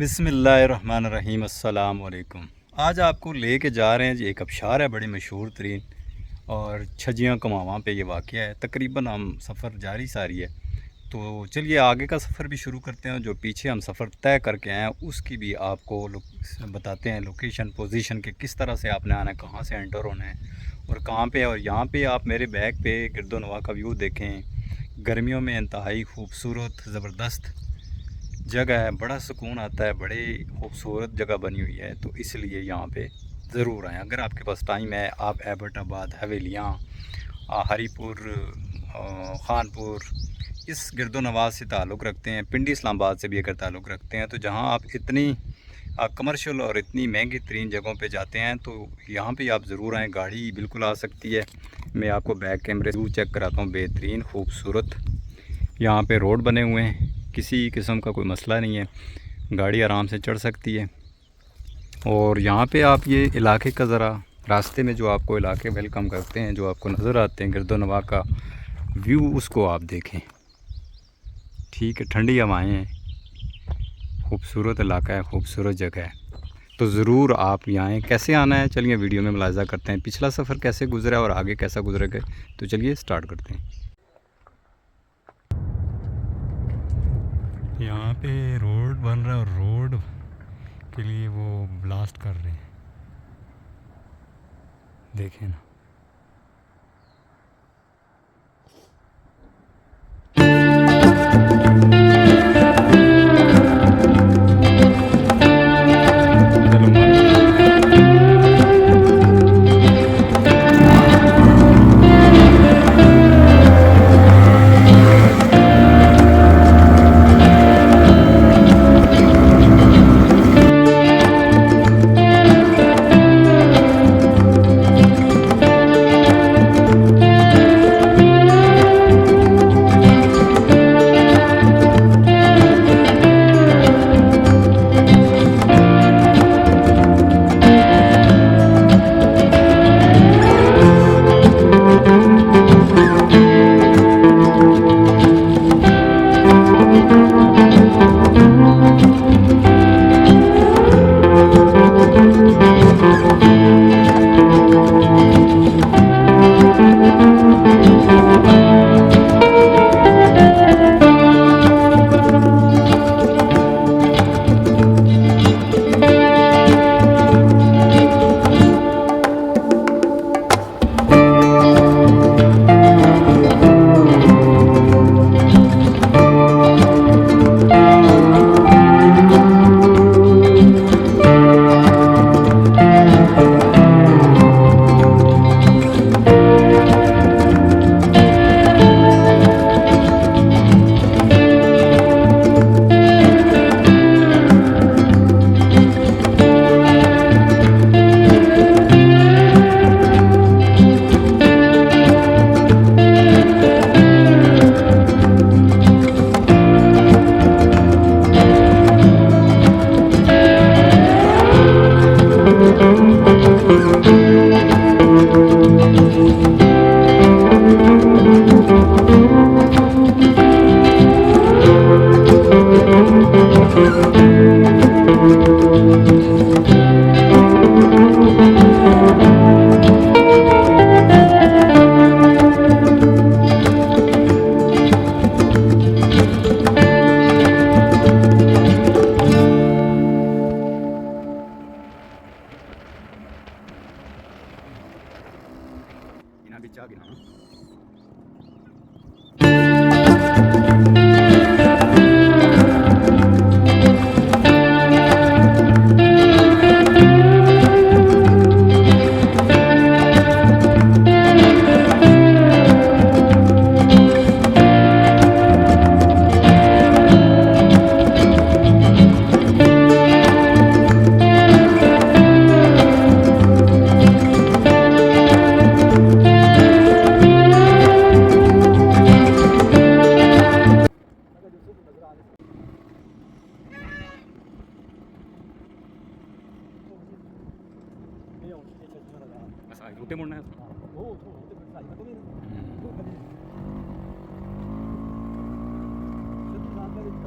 बिस्मिल्लाहिर्रहमानिर्रहीम अस्सलाम वालेकुम। आज आपको लेके जा रहे हैं जी, एक आबशार है बड़ी मशहूर तरीन और छजियाँ कमावां पे ये वाक़या है। तकरीबन हम सफ़र जारी सारी है, तो चलिए आगे का सफ़र भी शुरू करते हैं। जो पीछे हम सफ़र तय करके आए हैं उसकी भी आपको बताते हैं, लोकेशन पोजीशन के किस तरह से आपने आना है, कहाँ से एंटर होना है और कहाँ पे। और यहाँ पे आप मेरे बैग पे गिरदोनवा का व्यू देखें। गर्मियों में इंतहाई खूबसूरत ज़बरदस्त जगह है, बड़ा सुकून आता है, बड़ी खूबसूरत जगह बनी हुई है। तो इसलिए यहाँ पे ज़रूर आएँ। अगर आपके पास टाइम है, आप एबटाबाद, हवेलियाँ, हरीपुर, खानपुर इस गिरदोनवाज से ताल्लुक़ रखते हैं, पिंडी इस्लामाबाद से भी अगर ताल्लुक़ रखते हैं, तो जहाँ आप इतनी कमर्शियल और इतनी महंगी तरीन जगहों पे जाते हैं, तो यहाँ पे आप ज़रूर आएँ। गाड़ी बिल्कुल आ सकती है। मैं आपको बैक कैमरे से चेक कराता हूँ। बेहतरीन खूबसूरत यहाँ पे रोड बने हुए हैं, किसी किस्म का कोई मसला नहीं है, गाड़ी आराम से चढ़ सकती है। और यहाँ पे आप ये इलाके का ज़रा रास्ते में जो आपको इलाके वेलकम करते हैं, जो आपको नज़र आते हैं गिरदोनवा का व्यू, उसको आप देखें। ठीक है, ठंडी हवाएं हैं, खूबसूरत इलाका है, खूबसूरत जगह है, तो ज़रूर आप यहाँ आएँ। कैसे आना है चलिए वीडियो में मुलाज़ा करते हैं। पिछला सफ़र कैसे गुजरा और आगे कैसा गुजरेगा, तो चलिए स्टार्ट करते हैं। यहाँ पे रोड बन रहा है और रोड के लिए वो ब्लास्ट कर रहे हैं, देखें ना। ਉੱਤੇ ਮੁੜਨਾ ਹੈ। ਉਹ ਉੱਤੇ ਸਾਈ ਤੋਂ ਵੀ ਸਿੱਧੀ ਰਾਤ ਦੇ ਵਿੱਚ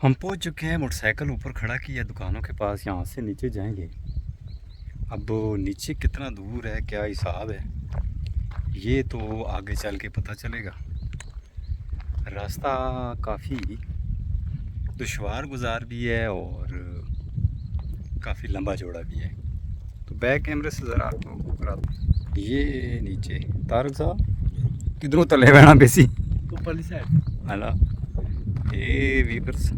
हम पहुंच चुके हैं, मोटरसाइकिल ऊपर खड़ा किया दुकानों के पास। यहाँ से नीचे जाएंगे। अब नीचे कितना दूर है, क्या हिसाब है, ये तो आगे चल के पता चलेगा। रास्ता काफ़ी दुश्वार गुजार भी है और काफ़ी लंबा चौड़ा भी है। तो बैक कैमरे से ज़रा आपको कराता। ये नीचे तारक साहब किधरों तले बहना बेसी ऊपर साइड है। ये वीवर्स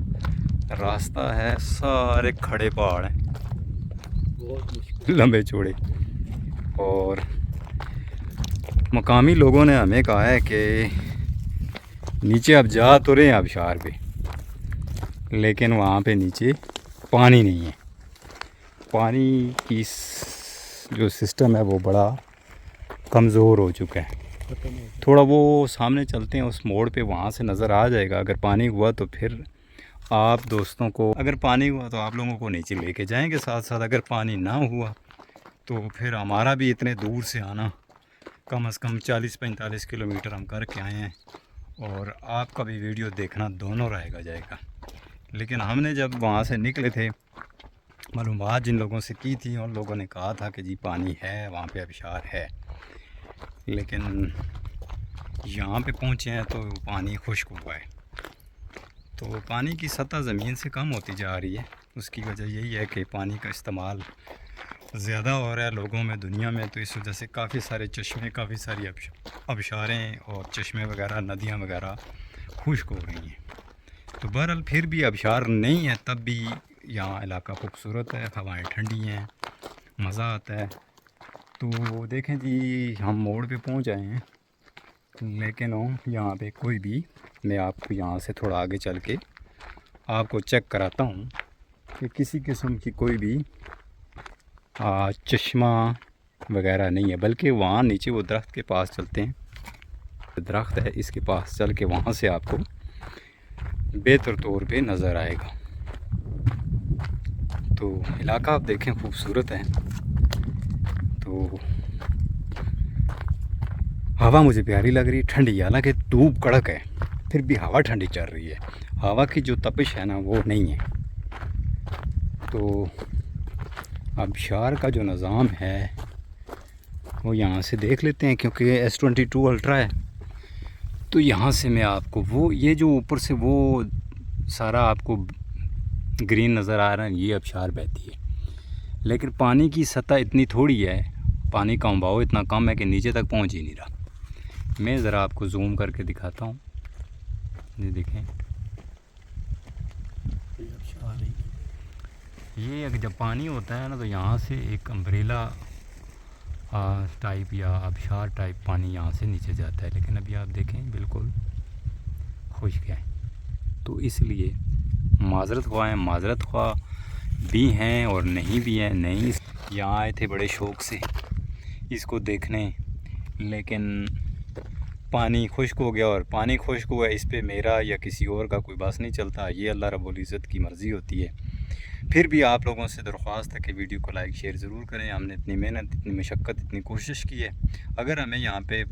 रास्ता है, सारे खड़े पहाड़ हैं, बहुत मुश्किल लंबे चौड़े। और मकामी लोगों ने हमें कहा है कि नीचे आप जा तो रहे हैं आबशार पे, लेकिन वहाँ पे नीचे पानी नहीं है। पानी की जो सिस्टम है वो बड़ा कमज़ोर हो चुका है। थोड़ा वो सामने चलते हैं उस मोड़ पे, वहाँ से नज़र आ जाएगा। अगर पानी हुआ तो फिर आप दोस्तों को, अगर पानी हुआ तो आप लोगों को नीचे लेके जाएंगे साथ साथ। अगर पानी ना हुआ तो फिर हमारा भी इतने दूर से आना, कम से कम 40-45 किलोमीटर हम करके आए हैं, और आपका भी वीडियो देखना दोनों रहेगा जाएगा। लेकिन हमने जब वहाँ से निकले थे, मालूमात जिन लोगों से की थी, उन लोगों ने कहा था कि जी पानी है वहाँ पे, आबशार है। लेकिन यहाँ पे पहुँचे हैं तो पानी खुश्क हुआ है। तो पानी की सतह ज़मीन से कम होती जा रही है। उसकी वजह यही है कि पानी का इस्तेमाल ज़्यादा हो रहा है लोगों में, दुनिया में। तो इस वजह से काफ़ी सारे चश्मे, काफ़ी सारी आबशारें और चश्मे वगैरह, नदियाँ वगैरह खुश्क हो रही हैं। तो बहरहाल फिर भी आबशार नहीं है तब भी यहाँ इलाका खूबसूरत है, हवाएं ठंडी हैं, मज़ा आता है। तो देखें जी, हम मोड़ पे पहुँच आए हैं, लेकिन यहाँ पे कोई भी, मैं आपको यहाँ से थोड़ा आगे चल के आपको चेक कराता हूँ कि किसी किस्म की कोई भी चश्मा वगैरह नहीं है। बल्कि वहाँ नीचे वो दरख्त के पास चलते हैं, दरख्त है इसके पास चल के वहाँ से आपको बेहतर तौर पे नज़र आएगा। तो इलाका आप देखें खूबसूरत है। तो हवा मुझे प्यारी लग रही है, ठंडी, हालांकि धूप कड़क है फिर भी हवा ठंडी चल रही है। हवा की जो तपिश है ना वो नहीं है। तो आबशार का जो निज़ाम है वो यहाँ से देख लेते हैं, क्योंकि S22 अल्ट्रा है। तो यहाँ से मैं आपको वो, ये जो ऊपर से वो सारा आपको ग्रीन नज़र आ रहा है, ये आबशार बहती है। लेकिन पानी की सतह इतनी थोड़ी है, पानी का उबाव इतना कम है कि नीचे तक पहुँच ही नहीं रहा। मैं ज़रा आपको जूम करके दिखाता हूँ, ये देखें। ये अगर जब पानी होता है ना तो यहाँ से एक अम्ब्रेला टाइप या आबशार टाइप पानी यहाँ से नीचे जाता है। लेकिन अभी आप देखें बिल्कुल खुश्क है। तो इसलिए माज़रत ख्वाह भी हैं और नहीं भी हैं। नहीं, यहाँ आए थे बड़े शौक़ से इसको देखने, लेकिन पानी खुश्क हो गया। और पानी खुश्क हुआ, इस पे मेरा या किसी और का कोई बस नहीं चलता। ये अल्लाह रब्बुल इज़्ज़त की मर्ज़ी होती है। फिर भी आप लोगों से दरख्वास्त है कि वीडियो को लाइक शेयर ज़रूर करें। हमने इतनी मेहनत, इतनी मशक्क़त, इतनी कोशिश की है। अगर हमें यहाँ पे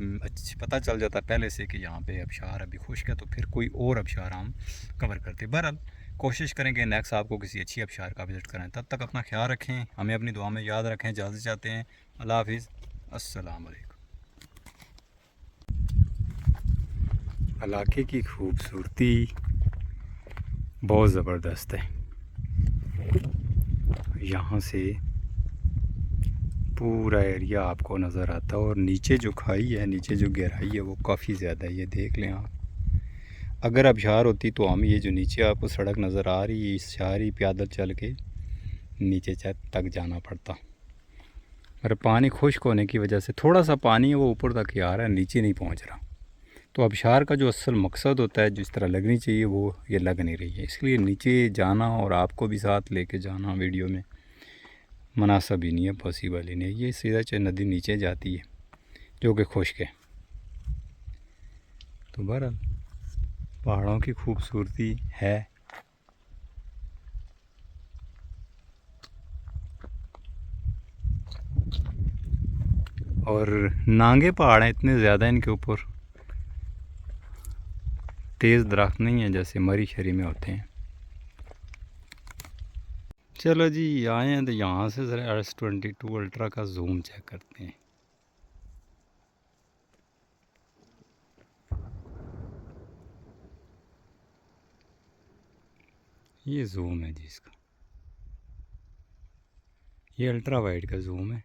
पता चल जाता पहले से कि यहाँ पे आबशार अभी खुश्क है, तो फिर कोई और आबशार हम कवर करते। बहरहाल कोशिश करेंगे नेक्स्ट आपको किसी अच्छी आबशार का विज़िट कराएँ। तब तक अपना ख्याल रखें, हमें अपनी दुआ में याद रखें। इजाज़त चाहते हैं। अल्लाह हाफ़िज़, अस्सलाम वालेकुम। इलाके की खूबसूरती बहुत ज़बरदस्त है। यहाँ से पूरा एरिया आपको नज़र आता है। और नीचे जो खाई है, नीचे जो गहराई है वो काफ़ी ज़्यादा है, ये देख लें आप। अगर आबशार होती तो हम ये जो नीचे आपको सड़क नज़र आ रही है, इस सारी पैदल चल के नीचे तक जाना पड़ता। और पानी खुश्क होने की वजह से थोड़ा सा पानी है वो ऊपर तक ही आ रहा है, नीचे नहीं पहुंच रहा। तो आबशार का जो असल मकसद होता है, जिस तरह लगनी चाहिए, वो ये लग नहीं रही है। इसलिए नीचे जाना और आपको भी साथ लेके जाना वीडियो में मुनासिब ही नहीं है, पॉसिबल ही नहीं है। ये सीधा नदी नीचे जाती है जो कि खुश्क है। तो बहरहाल पहाड़ों की खूबसूरती है। और नांगे पहाड़ हैं इतने ज़्यादा, इनके ऊपर तेज़ दरख्त नहीं है जैसे मरी शरी में होते हैं। चलो जी, आए हैं तो यहाँ से ज़रा S22 अल्ट्रा का जूम चेक करते हैं। ये जूम है जी इसका, ये अल्ट्रा वाइड का जूम है।